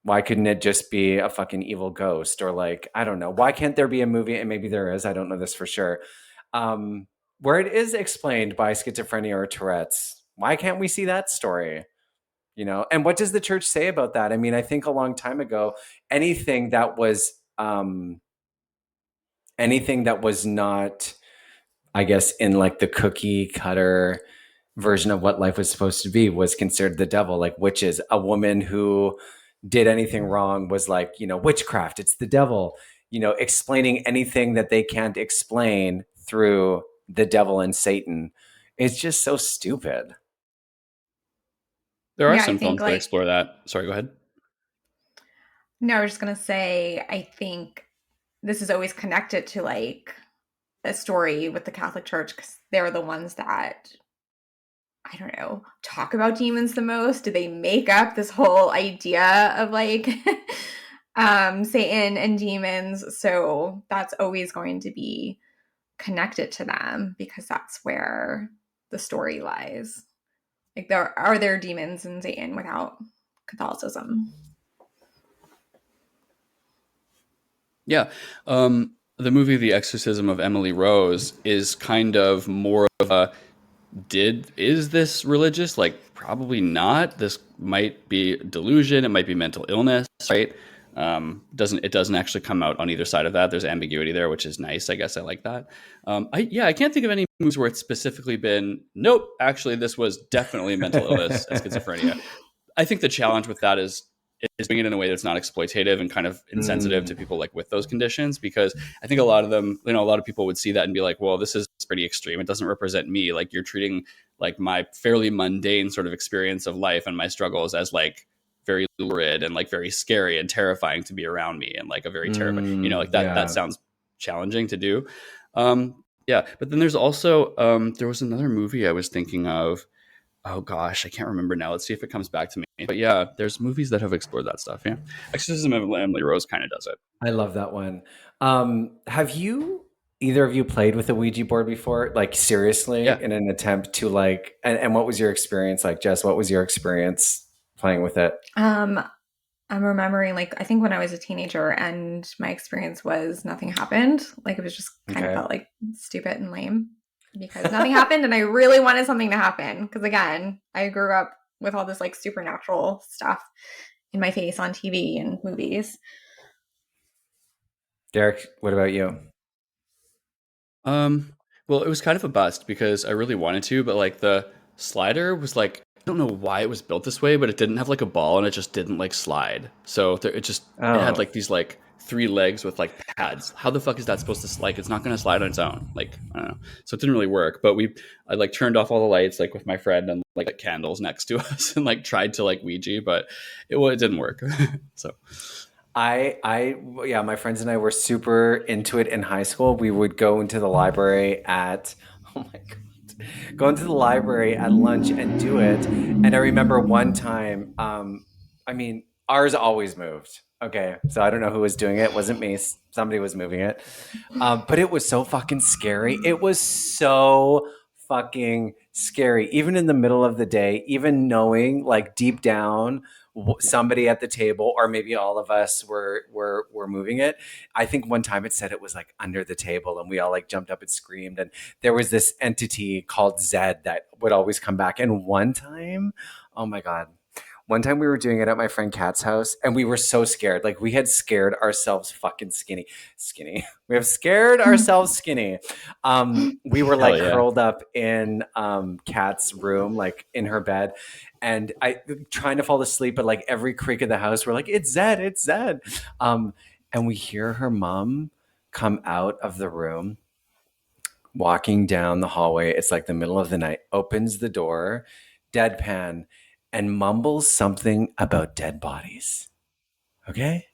Why couldn't it just be a fucking evil ghost? Or like, I don't know. Why can't there be a movie, and maybe there is, I don't know this for sure, where it is explained by schizophrenia or Tourette's? Why can't we see that story? And what does the church say about that? I mean, I think a long time ago, anything that was anything that was not, I guess, in like the cookie cutter version of what life was supposed to be was considered the devil. Like witches, a woman who did anything wrong was like, witchcraft, it's the devil. Explaining anything that they can't explain through the devil and Satan. It's just so stupid. There are Yeah, I some think films that like explore that. Sorry, go ahead. no, I was just gonna say I think this is always connected to like a story with the Catholic Church because they're the ones that I don't know, talk about demons the most? Do they make up this whole idea of like Satan and demons? So that's always going to be connected to them because that's where the story lies. Like there demons in Satan without Catholicism? Yeah. The movie The Exorcism of Emily Rose is kind of more of a is this religious? Like, probably not. This might be delusion. It might be mental illness, right? Doesn't actually come out on either side of that. There's ambiguity there, which is nice. I guess I like that. I can't think of any movies where it's specifically been, nope, actually, this was definitely mental illness and schizophrenia. I think the challenge with that is is doing it in a way that's not exploitative and kind of insensitive to people like with those conditions. Because I think a lot of them, a lot of people would see that and be like, well, this is pretty extreme. It doesn't represent me. Like, you're treating like my fairly mundane sort of experience of life and my struggles as like very lurid and like very scary and terrifying to be around me, and like a very terrifying, like that Yeah. sounds challenging to do. Yeah. But then there's also, there was another movie I was thinking of. Oh gosh, I can't remember now. Let's see if it comes back to me. But yeah, there's movies that have explored that stuff. Yeah, Exorcism of Emily Rose kind of does it. I love that one. Have you either of you played with a Ouija board before? Like seriously, Yeah. in an attempt to like, and what was your experience like, Jess? What was your experience playing with it? Um, I'm remembering, like, I think when I was a teenager and my experience was nothing happened. Like, it was just kind of Okay. felt like stupid and lame because nothing happened. And I really wanted something to happen. Because again, I grew up with all this like supernatural stuff in my face on TV and movies. Derek, what about you? Well, it was kind of a bust because I really wanted to, but like the slider was like, I don't know why it was built this way, but it didn't have like a ball and it just didn't like slide. So it had Oh, like these like three legs with like pads. How the fuck is that supposed to like? It's not going to slide on its own. Like, I don't know. So it didn't really work. But I like turned off all the lights like with my friend and like candles next to us and like tried to like Ouija, but it didn't work. So yeah, my friends and I were super into it in high school. We would go into the library at, oh my God, go into the library at lunch and do it. And I remember one time, I mean, ours always moved. Okay. So I don't know who was doing it. It wasn't me. Somebody was moving it. But it was so fucking scary. It was so fucking scary. Even in the middle of the day, even knowing like deep down somebody at the table or maybe all of us were moving it. I think one time it said it was like under the table and we all like jumped up and screamed, and there was this entity called Zed that would always come back. And one time, oh my God, one time we were doing it at my friend Kat's house and we were so scared. Like we had scared ourselves fucking skinny. We have scared ourselves skinny. We were hell like yeah. curled up in Kat's room, like in her bed. And I trying to fall asleep, but like every creak of the house, we're like, it's Zed, it's Zed. And we hear her mom come out of the room, walking down the hallway. It's like the middle of the night, opens the door, deadpan, and mumbles something about dead bodies. Okay?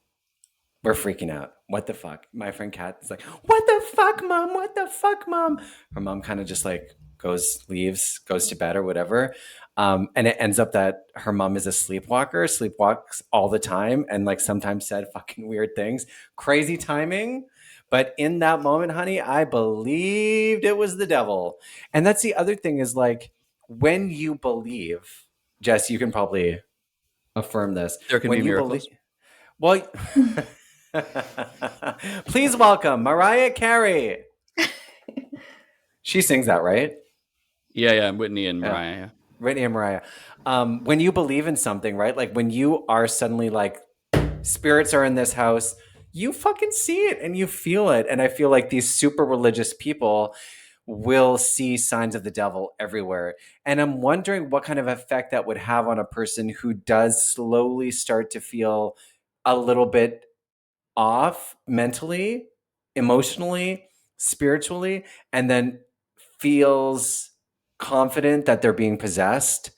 We're freaking out. What the fuck? My friend Kat is like, what the fuck, mom? What the fuck, mom? Her mom kind of just like leaves, goes to bed or whatever. And it ends up that her mom is a sleepwalker, sleepwalks all the time, and like sometimes said fucking weird things. Crazy timing. But in that moment, honey, I believed it was the devil. And that's the other thing is like when you believe, Jess, you can probably affirm this. There can be When you believe, miracles. well, please welcome Mariah Carey. She sings that, right? Yeah, Whitney and Yeah. Mariah. Yeah. Britney and Mariah. When you believe in something, right? Like when you are suddenly like, spirits are in this house, you fucking see it and you feel it. And I feel like these super religious people will see signs of the devil everywhere. And I'm wondering what kind of effect that would have on a person who does slowly start to feel a little bit off mentally, emotionally, spiritually, and then feels confident that they're being possessed.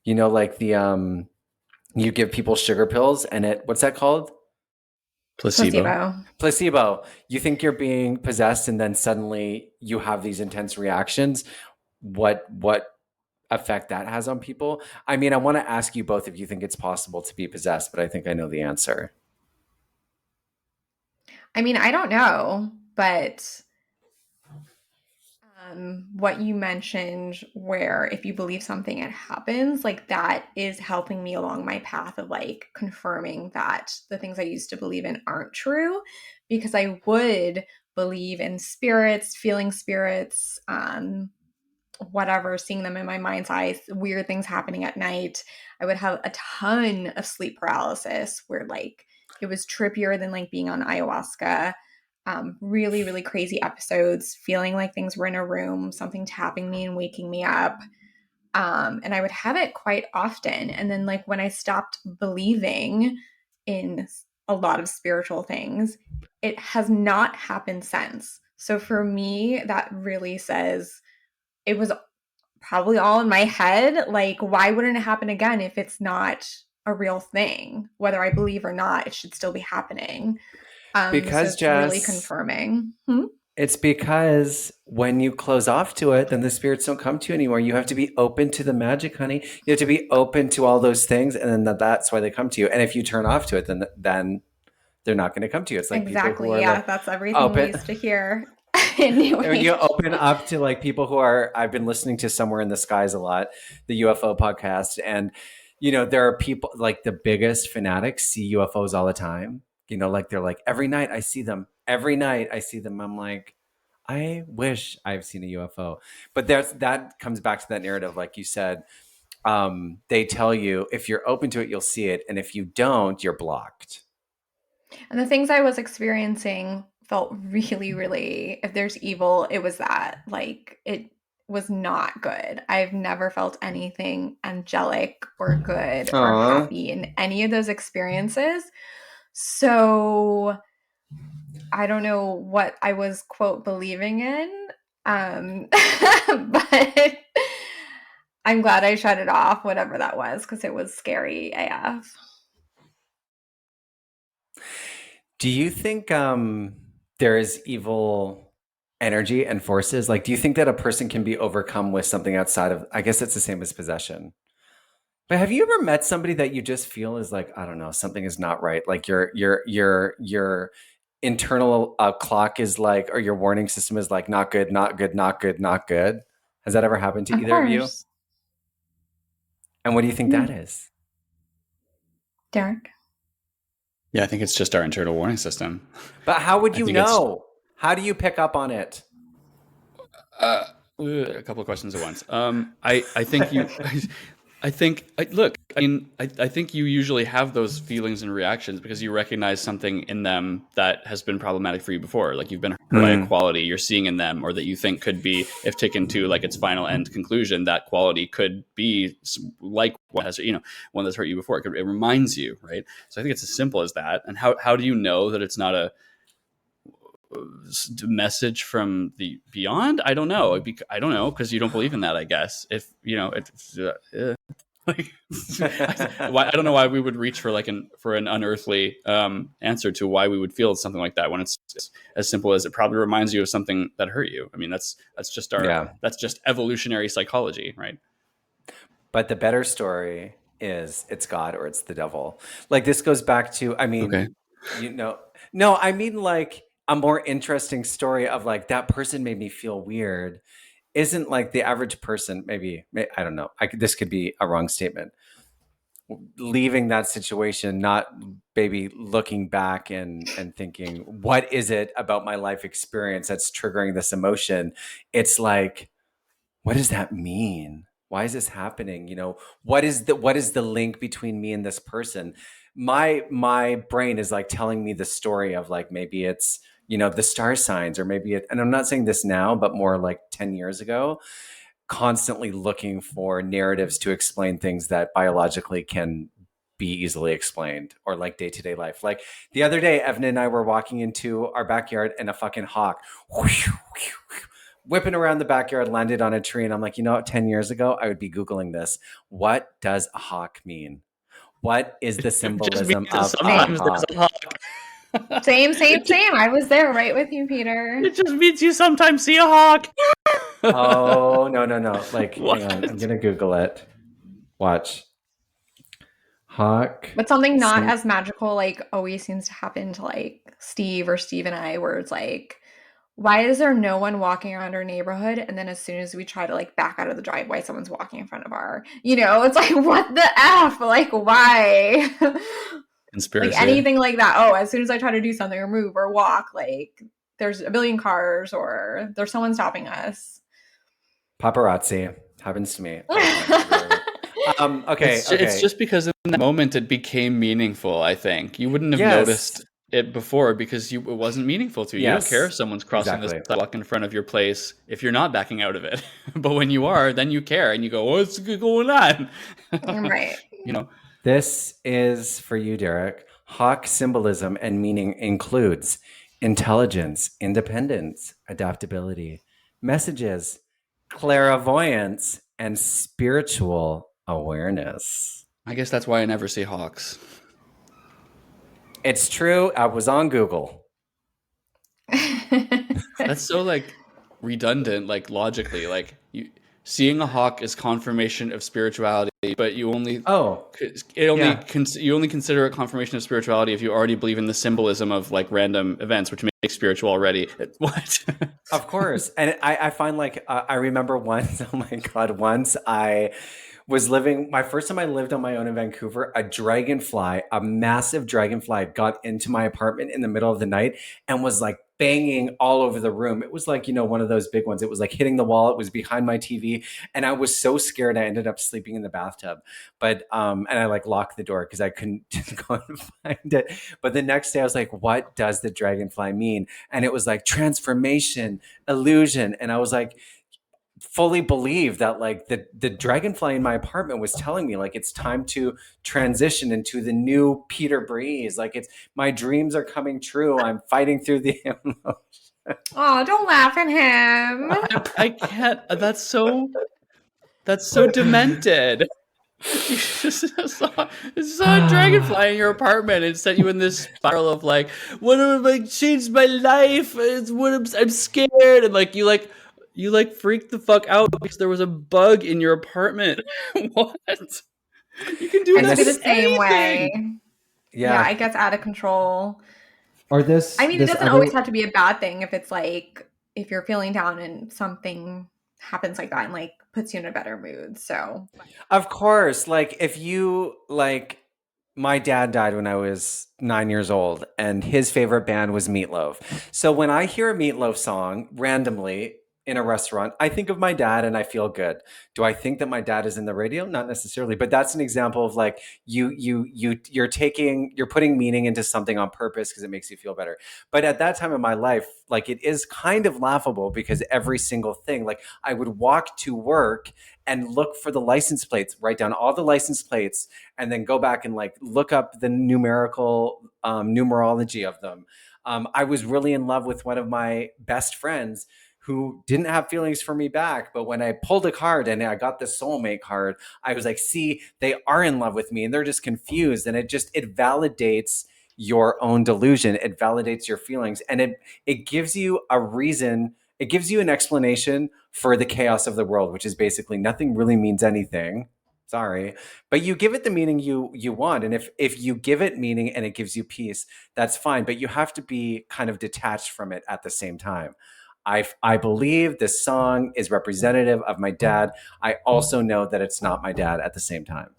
You know, like the you give people sugar pills and it what's that called? Placebo. Placebo. Placebo. You think you're being possessed and then suddenly you have these intense reactions. What effect that has on people? I mean, I want to ask you both if you think it's possible to be possessed, but I think I know the answer. I mean, I don't know, but what you mentioned, where if you believe something, it happens, like that is helping me along my path of like confirming that the things I used to believe in aren't true, because I would believe in spirits, feeling spirits, whatever, seeing them in my mind's eye, weird things happening at night. I would have a ton of sleep paralysis where like it was trippier than like being on ayahuasca. Really, really crazy episodes, feeling like things were in a room, something tapping me and waking me up. And I would have it quite often. And then, like, when I stopped believing in a lot of spiritual things, it has not happened since. So for me, that really says it was probably all in my head. Like, why wouldn't it happen again if it's not a real thing? Whether I believe or not, it should still be happening. So Because it's really Jess, confirming. it's because when you close off to it, then the spirits don't come to you anymore. You have to be open to the magic, honey. You have to be open to all those things, and then that's why they come to you. And if you turn off to it, then they're not going to come to you. It's like people who Exactly. are Yeah, like that's everything we open. used to hear. When Anyway. you open up to like people who are, I've been listening to Somewhere in the Skies a lot, the UFO podcast, and there are people like the biggest fanatics see UFOs all the time. Like they're like, every night I see them. Every night I see them. I'm like, I wish I've seen a UFO. But that comes back to that narrative, like you said. They tell you if you're open to it, you'll see it, and if you don't, you're blocked. And the things I was experiencing felt really, really, if there's evil, it was that. Like, it was not good. I've never felt anything angelic or good or Aww. happy in any of those experiences. So I don't know what I was, quote, believing in. But I'm glad I shut it off, whatever that was, because it was scary AF. Do you think there is evil energy and forces? Like, do you think that a person can be overcome with something outside of, I guess it's the same as possession. But have you ever met somebody that you just feel is like, I don't know, something is not right? Like your internal clock is like, or your warning system is like, not good, not good, not good, not good. Has that ever happened to either of you? And what do you think that is? Derek? Yeah, I think it's just our internal warning system. But how would you know? How do you pick up on it? A couple of questions at once. I think you. I think. Look, I mean, I think you usually have those feelings and reactions because you recognize something in them that has been problematic for you before. Like you've been hurt by a quality you're seeing in them, or that you think could be, if taken to like its final end conclusion, that quality could be like what has one that's hurt you before. It reminds you, right? So I think it's as simple as that. And how do you know that it's not a message from the beyond? I don't know. I don't know because you don't believe in that. I guess if like, I don't know why we would reach for an unearthly answer to why we would feel something like that when it's as simple as it probably reminds you of something that hurt you. I mean, that's just that's just evolutionary psychology, right? But the better story is it's God or it's the devil. Like this goes back to, I mean, okay. No, I mean like a more interesting story of like that person made me feel weird isn't like the average person, maybe I don't know. This could be a wrong statement. Leaving that situation, not maybe looking back and thinking, what is it about my life experience that's triggering this emotion? It's like, what does that mean? Why is this happening? What is the link between me and this person? My brain is like telling me the story of like maybe it's the star signs, or maybe and I'm not saying this now, but more like 10 years ago, constantly looking for narratives to explain things that biologically can be easily explained, or like day-to-day life. Like the other day, Evan and I were walking into our backyard and a fucking hawk whipping around the backyard landed on a tree. And I'm like, 10 years ago, I would be Googling this. What does a hawk mean? What is the symbolism of sometimes a there's hawk? a hawk. Same. I was there right with you, Peter. It just means you sometimes see a hawk. Oh, no. Like, What? hang on. I'm going to Google it. Watch. Hawk. But something not as magical like always seems to happen to like Steve or Steve and I, where it's like, why is there no one walking around our neighborhood? And then as soon as we try to like back out of the driveway, someone's walking in front of our, it's like, what the F? Like, why? Conspiracy. Like anything like that. Oh, as soon as I try to do something or move or walk, like there's a billion cars or there's someone stopping us. Paparazzi happens to me. Okay. It's just because in that moment it became meaningful. I think you wouldn't have noticed it before because it wasn't meaningful to you. You don't care Yes, if someone's crossing the exactly. sidewalk in front of your place if you're not backing out of it. But when you are, then you care and you go, "What's going on?" Right. You know. This is for you, Derek. Hawk symbolism and meaning includes intelligence, independence, adaptability, messages, clairvoyance, and spiritual awareness. I guess that's why I never see hawks. It's true. I was on Google. That's so like redundant, like logically, like seeing a hawk is confirmation of spirituality, but you only Oh, it only yeah. you only consider it confirmation of spirituality if you already believe in the symbolism of like random events, which makes spiritual already. What? Of course. And I find like, I remember once, oh my God, once I was living, my first time I lived on my own in Vancouver, a massive dragonfly got into my apartment in the middle of the night and was like banging all over the room. It was like, one of those big ones. It was like hitting the wall. It was behind my TV. And I was so scared. I ended up sleeping in the bathtub. But, and I like locked the door because I couldn't go and find it. But the next day I was like, what does the dragonfly mean? And it was like transformation, illusion. And I was like, fully believe that like the dragonfly in my apartment was telling me like it's time to transition into the new Peter Breeze. Like it's my dreams are coming true. I'm fighting through the Oh, don't laugh at him. I can't. That's so demented. You just saw a dragonfly in your apartment and set you in this spiral of like, what have I changed my life? It's what I'm scared, and like you freaked the fuck out because there was a bug in your apartment. What? You can do I that could be with the same way. anything. Yeah, yeah. it gets out of control. Or this I mean, it this doesn't other always have to be a bad thing if it's like if you're feeling down and something happens like that and like puts you in a better mood. So, Of course, like if you like, my dad died when I was 9 years old, and his favorite band was Meatloaf. So when I hear a Meatloaf song randomly in a restaurant, I think of my dad and I feel good. Do I think that my dad is in the radio? Not necessarily, but that's an example of like you're putting meaning into something on purpose because it makes you feel better. But at that time in my life, like it is kind of laughable because every single thing, like I would walk to work and look for the license plates, write down all the license plates, and then go back and like look up the numerical numerology of them. I was really in love with one of my best friends who didn't have feelings for me back. But when I pulled a card and I got the soulmate card, I was like, see, they are in love with me and they're just confused. And it validates your own delusion. It validates your feelings. And it gives you a reason. It gives you an explanation for the chaos of the world, which is basically nothing really means anything. Sorry, but you give it the meaning you want, and if you give it meaning and it gives you peace, that's fine. But you have to be kind of detached from it at the same time. I believe this song is representative of my dad. I also know that it's not my dad at the same time,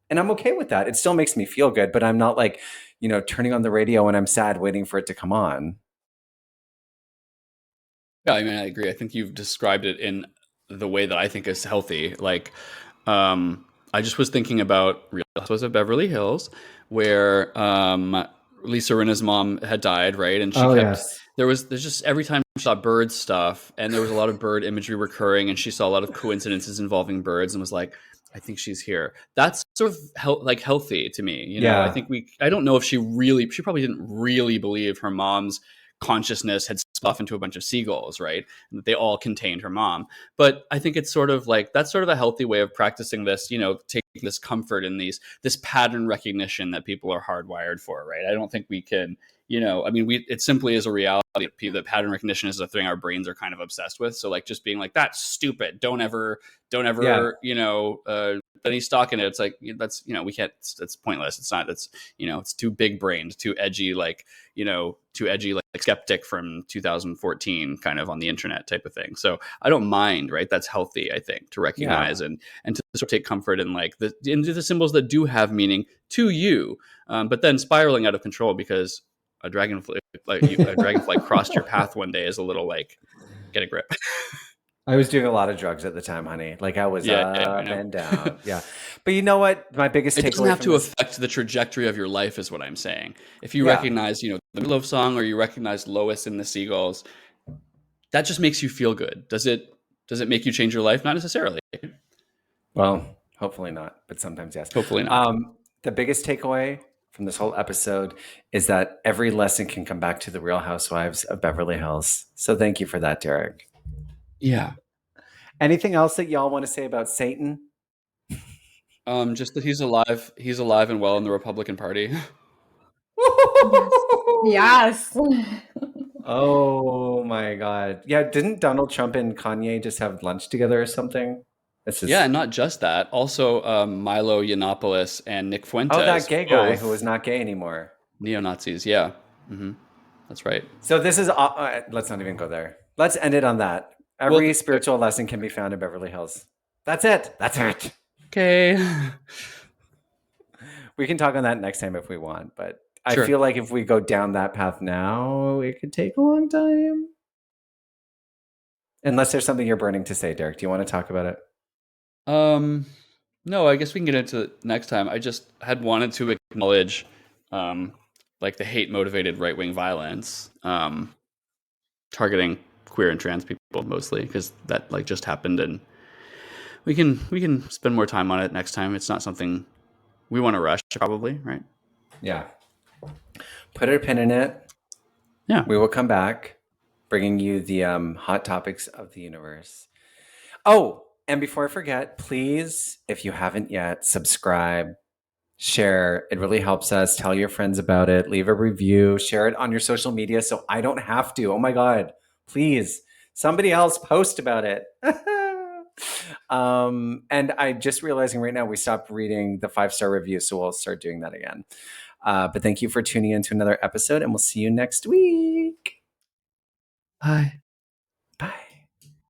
and I'm okay with that. It still makes me feel good, but I'm not like turning on the radio when I'm sad, waiting for it to come on. Yeah, I mean, I agree. I think you've described it in the way that I think is healthy. Like, I just was thinking about Real Housewives of Beverly Hills, where Lisa Rinna's mom had died, right? And she Yes. there's just every time she saw bird stuff, and there was a lot of bird imagery recurring, and she saw a lot of coincidences involving birds, and was like, I think she's here. That's sort of healthy to me. I Yeah. think I don't know if she probably didn't really believe her mom's consciousness had split off into a bunch of seagulls, right? And that they all contained her mom. But I think it's sort of like that's sort of a healthy way of practicing this, taking this comfort in this pattern recognition that people are hardwired for, right? I don't think we can, I mean, it simply is a reality that pattern recognition is a thing our brains are kind of obsessed with. So like just being like, that's stupid. Don't ever, any stock in it. It's like, that's, we can't, it's pointless. It's not, that's, it's too big brained, too edgy, like skeptic from 2014 kind of on the internet type of thing. So I don't mind, right? That's healthy, I think, to recognize and to sort of take comfort in like into the symbols that do have meaning to you, but then spiraling out of control because a dragonfly crossed your path one day is a little like, get a grip. I was doing a lot of drugs at the time, honey. Like I was up and down. Yeah. But you know what? My biggest takeaway It doesn't have to affect the trajectory of your life is what I'm saying. If you recognize, the Meatloaf song, or you recognize Lois in the Seagulls, that just makes you feel good. Does it make you change your life? Not necessarily. Well, hopefully not, but sometimes yes. Hopefully not. The biggest takeaway from this whole episode is that every lesson can come back to the Real Housewives of Beverly Hills. So thank you for that, Derek. Yeah. Anything else that y'all want to say about Satan? Just that he's alive. He's alive and well in the Republican Party. Yes. Oh my God. Yeah, didn't Donald Trump and Kanye just have lunch together or something? This is Yeah, and not just that. Also, Milo Yiannopoulos and Nick Fuentes. Oh, that gay guy both who was not gay anymore. neo-Nazis. Yeah. That's right. So this is let's not even go there. Let's end it on that. Every spiritual lesson can be found in Beverly Hills. That's it. That's it. Okay. We can talk on that next time if we want, but Sure. I feel like if we go down that path now, it could take a long time. Unless there's something you're burning to say, Derek. Do you want to talk about it? No, I guess we can get into it next time. I just had wanted to acknowledge like the hate motivated right wing violence targeting queer and trans people mostly, because that like just happened, and we can spend more time on it next time. It's not something we want to rush, probably, right? Yeah. Put a pin in it. Yeah. We will come back bringing you the hot topics of the universe. Oh, and before I forget, please, if you haven't yet, subscribe, share. It really helps us. Tell your friends about it. Leave a review. Share it on your social media so I don't have to. Oh my God. Please. Somebody else post about it. And I'm just realizing right now we stopped reading the 5-star reviews, so we'll start doing that again. But thank you for tuning in to another episode, and we'll see you next week. Bye.